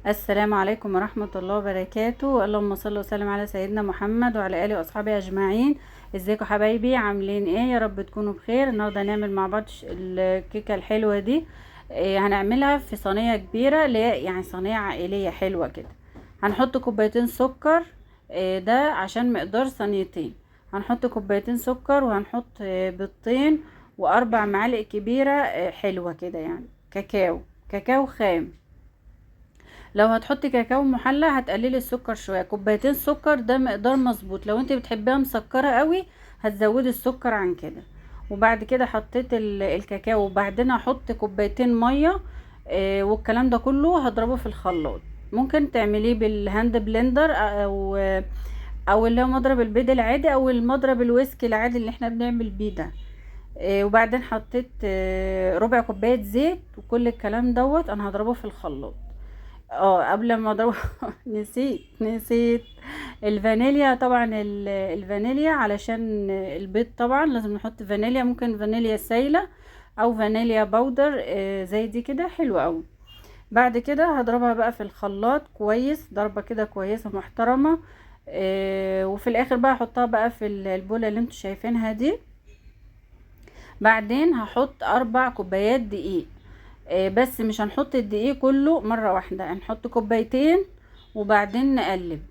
السلام عليكم ورحمة الله وبركاته. اللهم صل وسلم على سيدنا محمد وعلى آله وأصحابه أجمعين. ازيكم حبايبي؟ عاملين ايه؟ يا رب تكونوا بخير. النهاردة هنعمل مع بعض الكيكة الحلوة دي. هنعملها في صينية كبيرة، اللي هي يعني صينية عائلية حلوة كده. هنحط كوبايتين سكر. ده عشان مقدار صينيتين. هنحط كوبايتين سكر، وهنحط بيضتين، وأربع معالق كبيرة حلوة كده، يعني كاكاو خام. لو هتحطي كاكاو محلى هتقللي السكر شويه. كوبايتين سكر ده مقدار مظبوط. لو انت بتحبيها مسكره قوي هتزودي السكر عن كده. وبعد كده حطيت الكاكاو، وبعدين هحط كوبايتين ميه. والكلام ده كله هضربه في الخلاط. ممكن تعمليه بالهاند بلندر، او اللي هو مضرب البيض العادي، او المضرب الويسك العادي اللي احنا بنعمل بيه ده. وبعدين حطيت ربع كوبايه زيت، وكل الكلام دوت انا هضربه في الخلاط. قبل ما اضرب نسيت الفانيليا. طبعا الفانيليا علشان البيض طبعا لازم نحط فانيليا. ممكن فانيليا سايلة او فانيليا باودر، زي دي كده حلوة قوي. بعد كده هضربها بقى في الخلاط كويس، ضربة كده كويسة محترمة. وفي الاخر بقى احطها بقى في البولة اللي انتوا شايفينها دي. بعدين هحط 4 كوبايات دقيق. بس مش هنحط الدقيق كله مرة واحدة، هنحط كوبايتين وبعدين نقلب.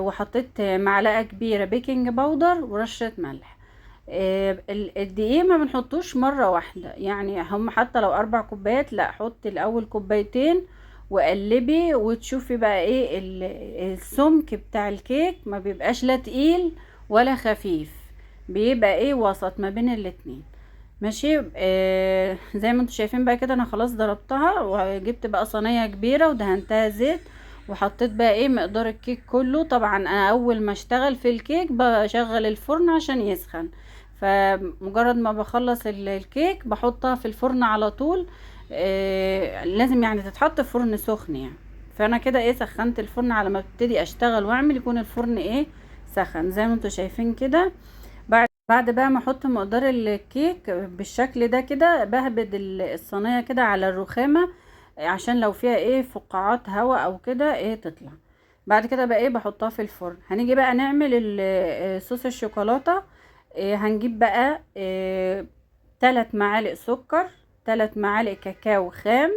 وحطيت معلقة كبيرة بيكنج باودر ورشة ملح. الدقيق ما بنحطوش مرة واحدة، يعني هم حتى لو 4 كوبايات، لا، حطي الاول كوبايتين وقلبي، وتشوفي بقى ايه السمك بتاع الكيك. ما بيبقاش لا تقيل ولا خفيف، بيبقى ايه وسط ما بين الاتنين. ماشي. زي ما انتوا شايفين بقى كده، انا خلاص ضربتها وجبت بقى صينيه كبيره ودهنتها زيت. وحطيت بقى ايه مقدار الكيك كله. طبعا انا اول ما اشتغل في الكيك بشغل الفرن عشان يسخن. فمجرد ما بخلص الكيك بحطها في الفرن على طول. لازم يعني تتحط في فرن سخن يعني. فانا كده ايه سخنت الفرن على ما ابتدي اشتغل واعمل، يكون الفرن ايه سخن زي ما انتوا شايفين كده. بعد بقى ما احط مقدار الكيك بالشكل ده كده، بهبد الصينيه كده على الرخامه، عشان لو فيها ايه فقاعات هواء او كده ايه تطلع. بعد كده بقى ايه بحطها في الفرن. هنيجي بقى نعمل صوص الشوكولاته. هنجيب بقى 3 معالق سكر، 3 معالق كاكاو خام.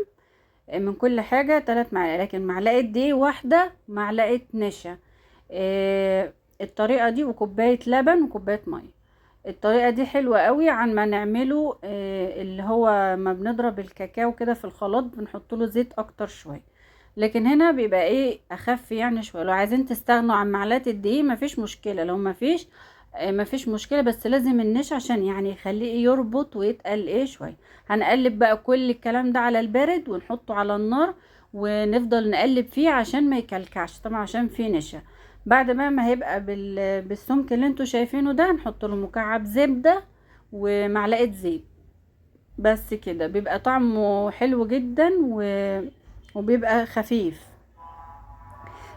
من كل حاجه 3 معالق، لكن معلقه دي واحده، معلقه نشا. الطريقه دي، وكوبايه لبن وكوبايه ميه. الطريقة دي حلوة قوي عن ما نعمله اللي هو ما بنضرب الكاكاو كده في الخلاط بنحط له زيت اكتر شوية. لكن هنا بيبقى ايه اخف يعني شوية. لو عايزين تستغنوا عن معلقة الدقيق مفيش مشكلة، لو مفيش مشكلة، بس لازم النشا عشان يعني يخليه يربط ويتقل ايه شوية. هنقلب بقى كل الكلام ده على البارد ونحطه على النار، ونفضل نقلب فيه عشان ما يكلكعش طبعا عشان فيه نشا. بعد ما هيبقى بالسمك اللي انتوا شايفينه ده، نحط له مكعب زبدة ومعلقة زيت. بس كده بيبقى طعمه حلو جدا وبيبقى خفيف.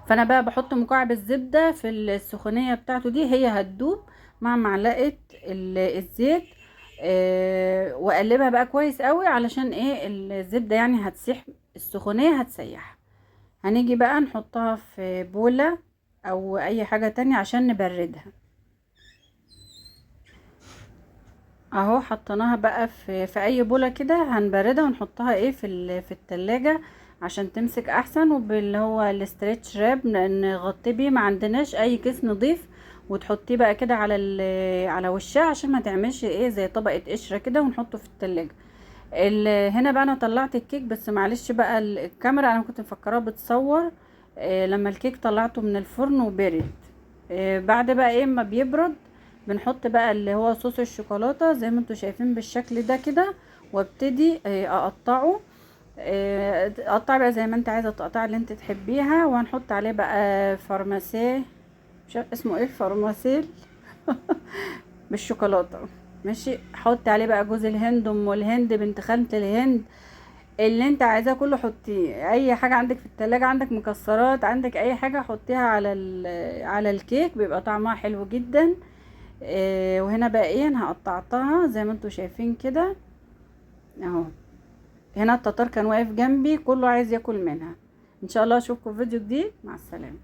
فانا بقى بحط مكعب الزبدة في السخونية بتاعته دي، هي هتدوب مع معلقة الزيت. واقلبها بقى كويس قوي علشان ايه الزبدة يعني هتسيح، السخونية هتسيح. هنيجي بقى نحطها في بولة او اي حاجة تانية عشان نبردها. اهو حطيناها بقى في اي بوله كده هنبردها ونحطها ايه في التلاجة عشان تمسك احسن. وباللي هو الاسترتش راب نغطي بيه، ما عندناش اي كيس نضيف. وتحطيه بقى كده على وشها عشان ما تعملش ايه زي طبقة قشرة كده، ونحطه في التلاجة. هنا بقى انا طلعت الكيك، بس معلش بقى الكاميرا انا كنت مفكراه بتصور. لما الكيك طلعته من الفرن وبرد. بعد بقى ايه ما بيبرد بنحط بقى اللي هو صوص الشوكولاتة زي ما انتوا شايفين بالشكل ده كده. وابتدي اقطعه. اقطع بقى زي ما انت عايزه التقطيع اللي انت تحبيها. وهنحط عليه بقى فارماسيه، مش عارفة اسمه ايه، فارماسيل بالشوكولاته. ماشي. حط عليه بقى جوز الهند، ام الهند، بنت خالة الهند، اللي انت عايزاه كله حطيه. اي حاجه عندك في التلاجة، عندك مكسرات، عندك اي حاجه حطيها على الكيك، بيبقى طعمها حلو جدا. وهنا بقى ايه انا قطعتها زي ما انتوا شايفين كده اهو. هنا التتار كان واقف جنبي كله عايز ياكل منها. ان شاء الله اشوفكم في فيديو جديد. مع السلامه.